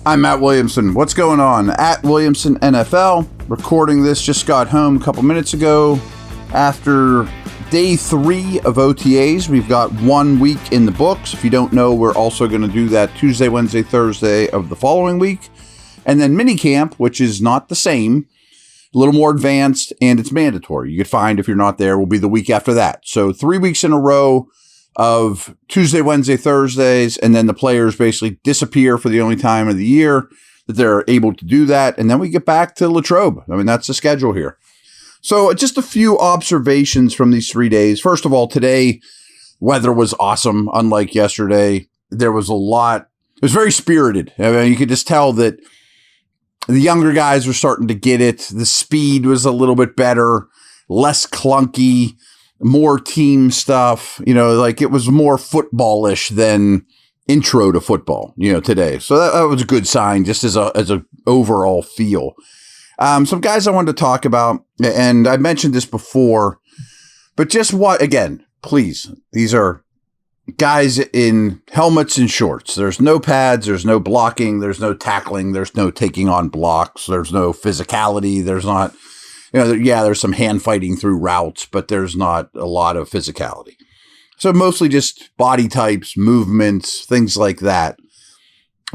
I'm Matt Williamson. What's going on? At Williamson NFL. Recording this, just got home a couple minutes ago. After day 3 of OTAs, we've got 1 week in the books. If you don't know, we're also going to do that Tuesday, Wednesday, Thursday of the following week. And then minicamp, which is not the same, a little more advanced, and it's mandatory. You could find if you're not there, will be the week after that. So 3 weeks in a row of Tuesday, Wednesday, Thursdays, and then the players basically disappear for the only time of the year that they're able to do that. And then we get back to Latrobe. I mean, that's the schedule here. So just a few observations from these 3 days. First of all, today, weather was awesome. Unlike yesterday, there was a lot. It was very spirited. I mean, you could just tell that the younger guys were starting to get it. The speed was a little bit better, less clunky, more team stuff. You know, like it was more footballish than intro to football, you know, today. So that was a good sign just as a overall feel. Some guys I wanted to talk about, and I mentioned this before, but just what, again, please, these are guys in helmets and shorts. There's no pads, there's no blocking, there's no tackling, there's no taking on blocks, there's no physicality, there's not, you know, yeah, there's some hand fighting through routes, but there's not a lot of physicality. So mostly just body types, movements, things like that.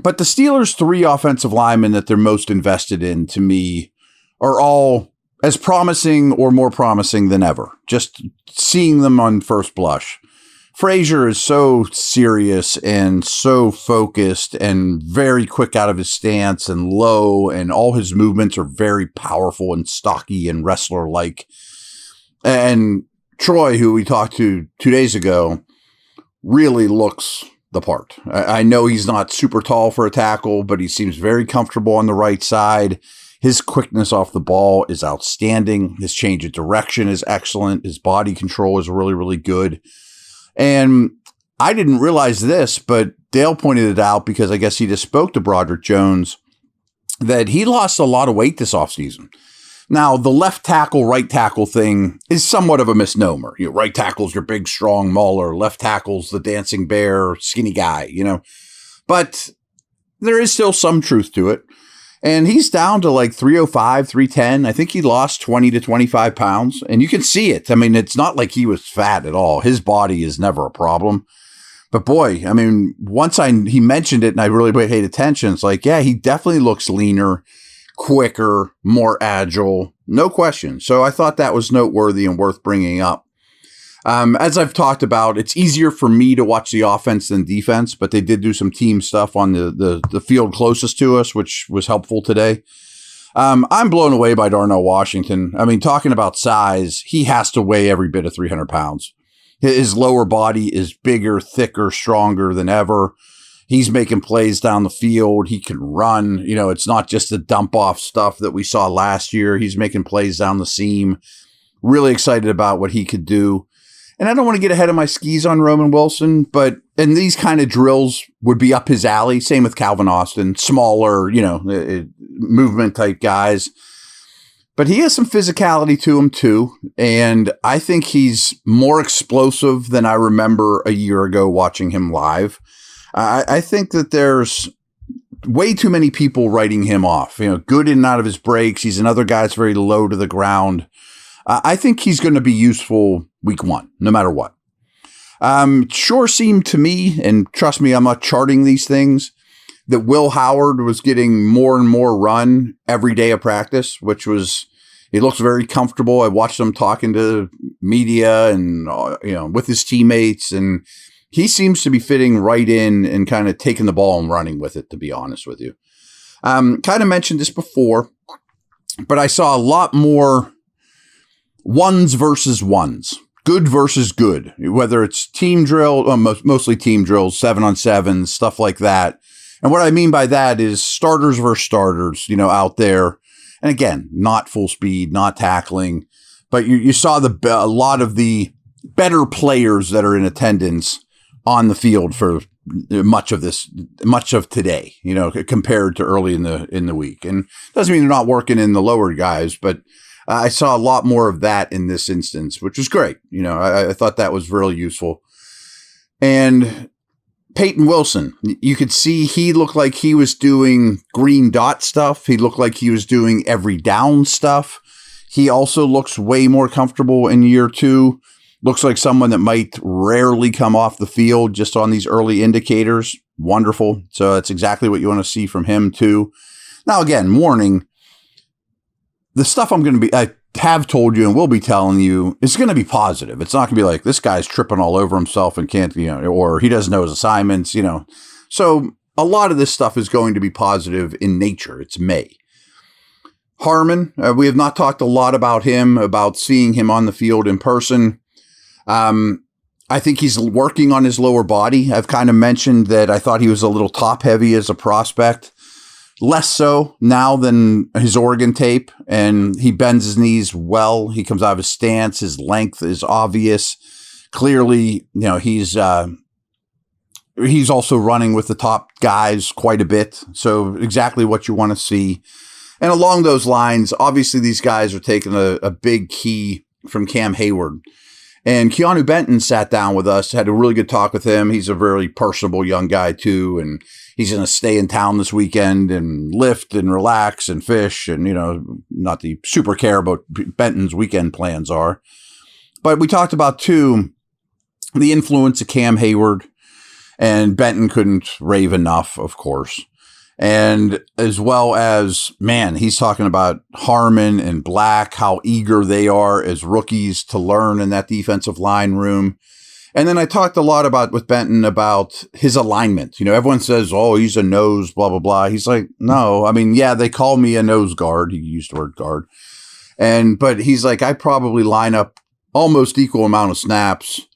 But the Steelers' 3 offensive linemen that they're most invested in, to me, are all as promising or more promising than ever. Just seeing them on first blush. Frazier is so serious and so focused and very quick out of his stance and low, and all his movements are very powerful and stocky and wrestler-like. And Troy, who we talked to 2 days ago, really looks the part. I know he's not super tall for a tackle, but he seems very comfortable on the right side. His quickness off the ball is outstanding. His change of direction is excellent. His body control is really, really good. And I didn't realize this, but Dale pointed it out because I guess he just spoke to Broderick Jones, that he lost a lot of weight this offseason. Now, the left tackle, right tackle thing is somewhat of a misnomer. You know, right tackle's your big, strong mauler. Left tackle's the dancing bear, skinny guy, you know. But there is still some truth to it. And he's down to like 305, 310. I think he lost 20 to 25 pounds. And you can see it. I mean, it's not like he was fat at all. His body is never a problem. But boy, I mean, once he mentioned it and I really paid attention, it's like, yeah, he definitely looks leaner, quicker, more agile. No question. So I thought that was noteworthy and worth bringing up. As I've talked about, it's easier for me to watch the offense than defense, but they did do some team stuff on the field closest to us, which was helpful today. I'm blown away by Darnell Washington. I mean, talking about size, he has to weigh every bit of 300 pounds. His lower body is bigger, thicker, stronger than ever. He's making plays down the field. He can run. You know, it's not just the dump off stuff that we saw last year. He's making plays down the seam. Really excited about what he could do. And I don't want to get ahead of my skis on Ramon Wilson, and these kind of drills would be up his alley. Same with Calvin Austin, smaller, you know, movement type guys. But he has some physicality to him too. And I think he's more explosive than I remember a year ago watching him live. I think that there's way too many people writing him off. You know, good in and out of his breaks. He's another guy that's very low to the ground. I think he's going to be useful week 1, no matter what. Sure seemed to me, and trust me, I'm not charting these things, that Will Howard was getting more and more run every day of practice, which was, he looks very comfortable. I watched him talking to media and, you know, with his teammates, and he seems to be fitting right in and kind of taking the ball and running with it, to be honest with you. Kind of mentioned this before, but I saw a lot more ones versus ones, good versus good, whether it's team drill, mostly team drills, 7-on-7, stuff like that. And what I mean by that is starters versus starters, you know, out there. And again, not full speed, not tackling, but you saw a lot of the better players that are in attendance on the field for much of today, you know, compared to early in the week. And doesn't mean they're not working in the lower guys, but I saw a lot more of that in this instance, which was great. You know, I thought that was really useful. And Peyton Wilson, you could see he looked like he was doing green dot stuff. He looked like he was doing every down stuff. He also looks way more comfortable in year 2. Looks like someone that might rarely come off the field just on these early indicators. Wonderful. So that's exactly what you want to see from him too. Now, again, warning, the stuff I have told you and will be telling you is going to be positive. It's not going to be like this guy's tripping all over himself and can't, or he doesn't know his assignments, So a lot of this stuff is going to be positive in nature. It's May. Harmon, we have not talked a lot about him, about seeing him on the field in person. I think he's working on his lower body. I've kind of mentioned that I thought he was a little top heavy as a prospect. Less so now than his Oregon tape, and he bends his knees well. He comes out of his stance. His length is obvious. Clearly, he's also running with the top guys quite a bit. So exactly what you want to see. And along those lines, obviously these guys are taking a big key from Cam Hayward. And Keanu Benton sat down with us, had a really good talk with him. He's a very personable young guy too, and he's going to stay in town this weekend and lift and relax and fish and, not the super care about Benton's weekend plans are. But we talked about too, the influence of Cam Hayward, and Benton couldn't rave enough, of course. And as well as, man, he's talking about Harmon and Black, how eager they are as rookies to learn in that defensive line room. And then I talked a lot with Benton about his alignment. Everyone says, oh, he's a nose, blah, blah, blah. He's like, no, I mean, yeah, they call me a nose guard. He used the word guard. But he's like, I probably line up almost equal amount of snaps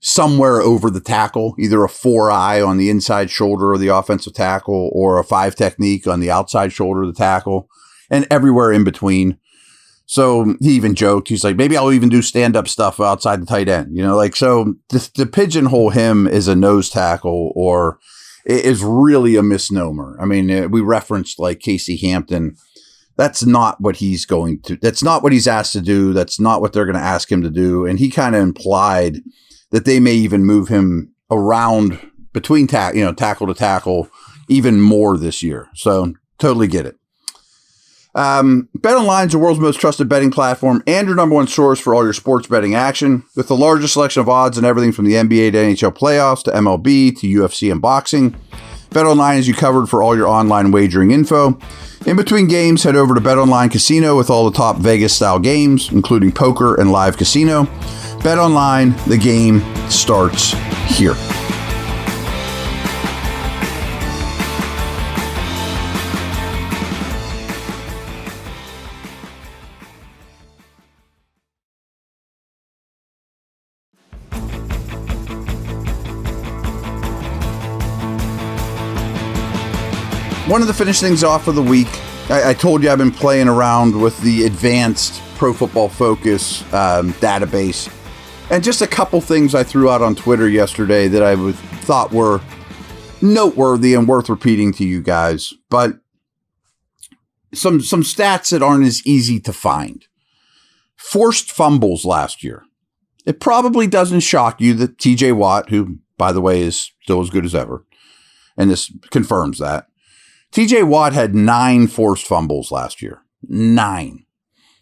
somewhere over the tackle, either a 4-eye on the inside shoulder of the offensive tackle or a 5 technique on the outside shoulder of the tackle, and everywhere in between. So he even joked, he's like, maybe I'll even do stand-up stuff outside the tight end, so to pigeonhole him as a nose tackle or is really a misnomer. I mean, we referenced like Casey Hampton. That's not what he's that's not what he's asked to do. That's not what they're going to ask him to do. And he kind of implied that they may even move him around between tackle to tackle even more this year. So totally get it. BetOnline is the world's most trusted betting platform and your number one source for all your sports betting action. With the largest selection of odds and everything from the NBA to NHL playoffs to MLB to UFC and boxing, BetOnline has you covered for all your online wagering info. In between games, head over to BetOnline Casino with all the top Vegas-style games, including poker and live casino. BetOnline, the game starts here. Wanted to finish things off for the week. I told you I've been playing around with the advanced Pro Football Focus database. And just a couple things I threw out on Twitter yesterday that I thought were noteworthy and worth repeating to you guys. But some stats that aren't as easy to find. Forced fumbles last year. It probably doesn't shock you that TJ Watt, who, by the way, is still as good as ever, and this confirms that, TJ Watt had 9 forced fumbles last year. 9.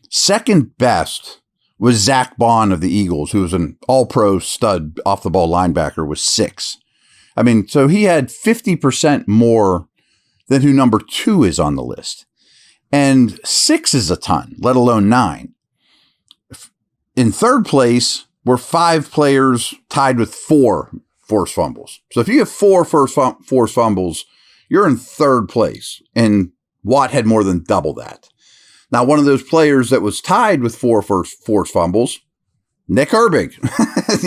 Second best was Zach Bond of the Eagles, who was an all-pro stud off-the-ball linebacker, with 6. I mean, so he had 50% more than who number 2 is on the list. And 6 is a ton, let alone 9. In third place were 5 players tied with 4 forced fumbles. So if you have 4 forced fumbles, you're in third place. And Watt had more than double that. Now, one of those players that was tied with 4 forced fumbles, Nick Herbig.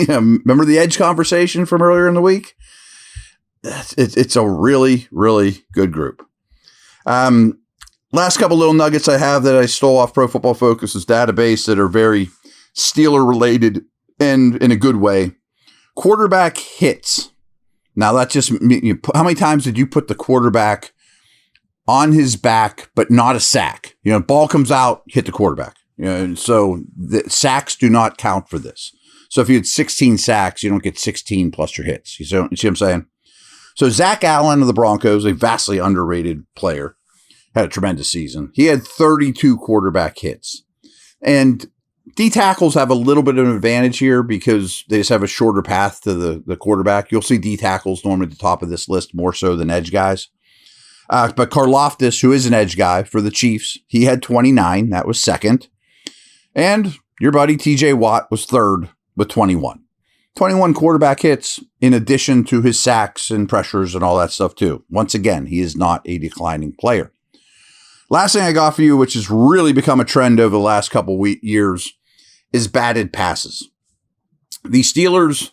Remember the Edge conversation from earlier in the week? It's a really, really good group. Last couple little nuggets I have that I stole off Pro Football Focus's database that are very Steeler related and in a good way. Quarterback hits. Now, that's just how many times did you put the quarterback on his back, but not a sack? Ball comes out, hit the quarterback. So the sacks do not count for this. So if you had 16 sacks, you don't get 16 plus your hits. You see what I'm saying? So Zach Allen of the Broncos, a vastly underrated player, had a tremendous season. He had 32 quarterback hits. And D tackles have a little bit of an advantage here because they just have a shorter path to the quarterback. You'll see D tackles normally at the top of this list more so than edge guys. But Karlaftis, who is an edge guy for the Chiefs, he had 29. That was second. And your buddy TJ Watt was third with 21. 21 quarterback hits in addition to his sacks and pressures and all that stuff too. Once again, he is not a declining player. Last thing I got for you, which has really become a trend over the last couple years, is batted passes. The Steelers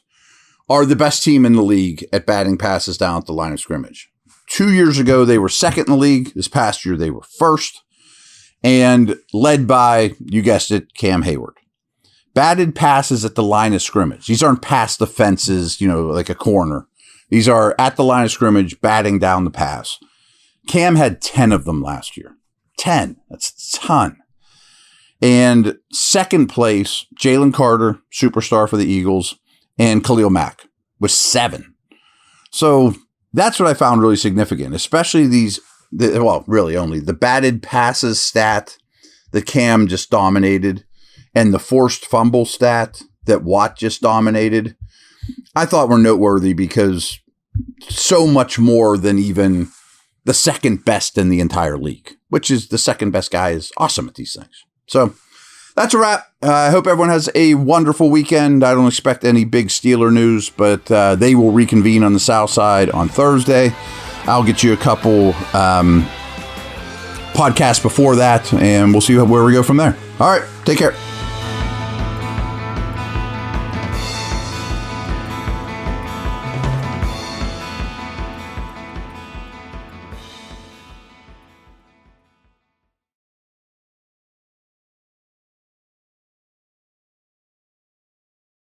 are the best team in the league at batting passes down at the line of scrimmage. 2 years ago, they were second in the league. This past year, they were first. And led by, you guessed it, Cam Hayward. Batted passes at the line of scrimmage. These aren't past defenses, like a corner. These are at the line of scrimmage, batting down the pass. Cam had 10 of them last year. 10. That's a ton. And second place, Jalen Carter, superstar for the Eagles, and Khalil Mack with 7. So that's what I found really significant, especially really only the batted passes stat that Cam just dominated and the forced fumble stat that Watt just dominated, I thought were noteworthy because so much more than even the second best in the entire league, which is the second best guy is awesome at these things. So that's a wrap. I hope everyone has a wonderful weekend. I don't expect any big Steeler news, but they will reconvene on the South Side on Thursday. I'll get you a couple podcasts before that, and we'll see where we go from there. All right, take care.